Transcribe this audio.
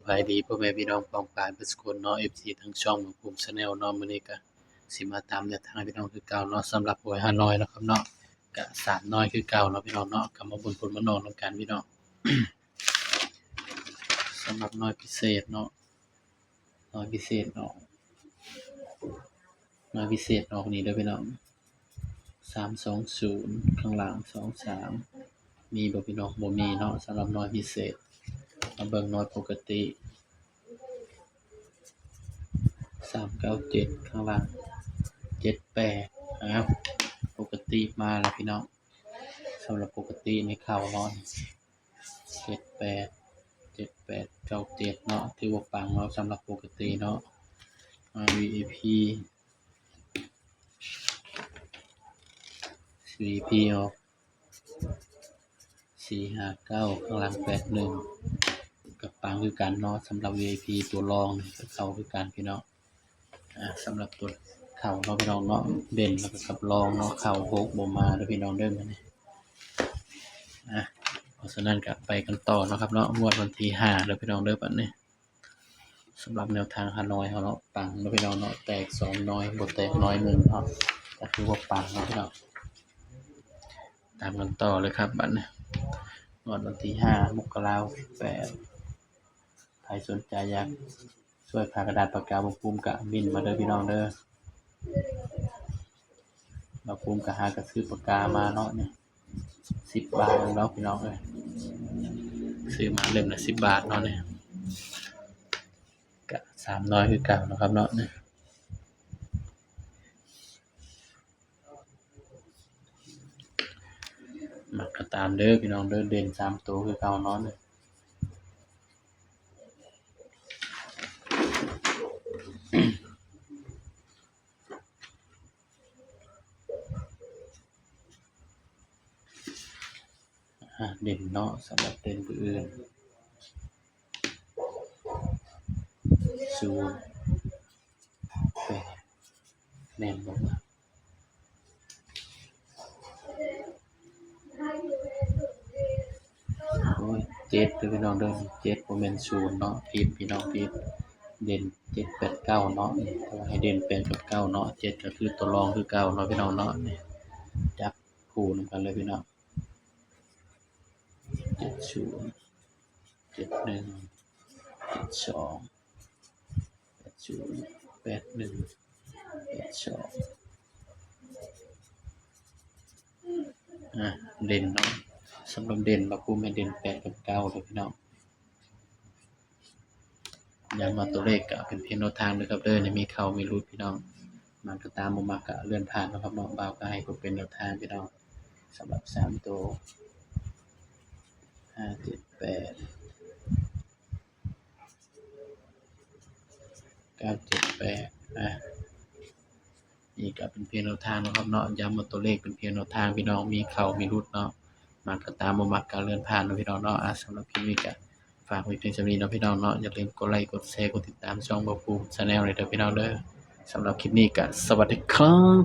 บายดีพ่อแม่พี่น้องพ้องปรายเบิดซุคนเนาะ FC ทั้งช่องของภูมิ Channel เนาะมื้อนี้ก็สิมาตามแนวทางให้พี่น้องคือเก่าเนาะสำหรับหวยฮานอยเนาะครับเนาะก็3น้อยคือเก่าเนาะพี่น้องเนาะก็มาบุญมานอนนำกันพี่น้อง สำหรับน้อยพิเศษเนาะน้อยพิเศษเนาะน้อยพิเศษออกนี่เด้อพี่น้อง320ข้างล่าง23มีบ่พี่น้องบ่มีเนาะสำหรับน้อยพิเศษมาเบิ่งน้อยปกติ397ข้างล่าง78อ้าวปกติมาแล้วพี่น้องสำหรับปกติในเข้าเนาะ78 97เนาะถือว่าปังเนาะสำหรับปกติเนาะVIP ออก459ข้างล่าง81ก็ปังคือกันเนาะสำหรับ VIP ตัวรองก็เข้าคือกันพี่น้องสำหรับตัวเข้าเนาะพี่น้องเนาะเด่นแล้วก็กับรองเนาะเข้า6บ่มาเด้อพี่น้องเด้อมื้อนี้เพราะฉะนั้นก็ไปกันต่อเนาะครับเนาะงวดวันที่5เด้อพี่น้องเด้อบัดนี้สำหรับแนวทางฮานอยเฮาเนาะปังเนาะพี่น้องเนาะแตก2น้อยบ่แตกน้อย1เนาะก็ถือว่าปังเนาะพี่น้องตามกันต่อเลยครับบัดนี้งวดวันที่5มกราคม68ใครสนใจอยากช่วยพากระดาษปากกาบ่ภูมิก็บินมาเด้อพี่น้องเด้อบ่ภูมิก็หากระซื้อปากกามาเนาะนี่10 บาทเนาะพี่น้องเอ้ยซื้อมาเล่มละ10 บาทเนาะนี่ก็3น้อยคือเก่าเนาะครับเนาะนี่มักก็ตามเด้อพี่น้องเด้อเด่น3ตัวคือเก่าเนาะนี่เด่นเนาะสำหรับเด่นผู้อื่น08แม่นบ่วะโอ้ย7เด้อพี่น้องเด้อ7บ่แม่น0เนาะผิดพี่น้องผิดเด่น7 8 9เนาะแต่ว่าให้เด่น8กับ9เนาะ7ก็คือตัวรองคือเก่าเนาะพี่น้องเนาะนี่จับคู่นำกันเลยพี่น้อง70 71 72 80 81 82เด่นเนาะสำหรับเด่นบ่ภูมิให้เด่น8กับ9เด้อพี่น้องย้ำว่าตัวเลขก็เป็นเพียงแนวทางเด้อครับเด้อมีเข้ามีหลุดพี่น้องมักก็ตามบ่มักก็เลื่อนผ่านเนาะครับเนาะบ่าวก็ให้เพิ่นเป็นแนวทางพี่น้องสำหรับ3ตัว578 978นี่ก็เป็นเพียงแนวทางเนาะครับเนาะย้ำว่าตัวเลขเป็นเพียงแนวทางพี่น้องมีเข้ามีหลุดเนาะมักก็ตามบ่มักก็เลื่อนผ่านเนาะพี่น้องเนาะสำหรับคลิปนี้ก็ฝากไว้เพียงเท่านี้เนาะพี่น้องเนาะอย่าลืมกดไลค์กดแชร์กดติดตามช่องบ่าวภูมิ Channel เลยเด้อพี่น้องเด้อสำหรับคลิปนี้ก็สวัสดีครับ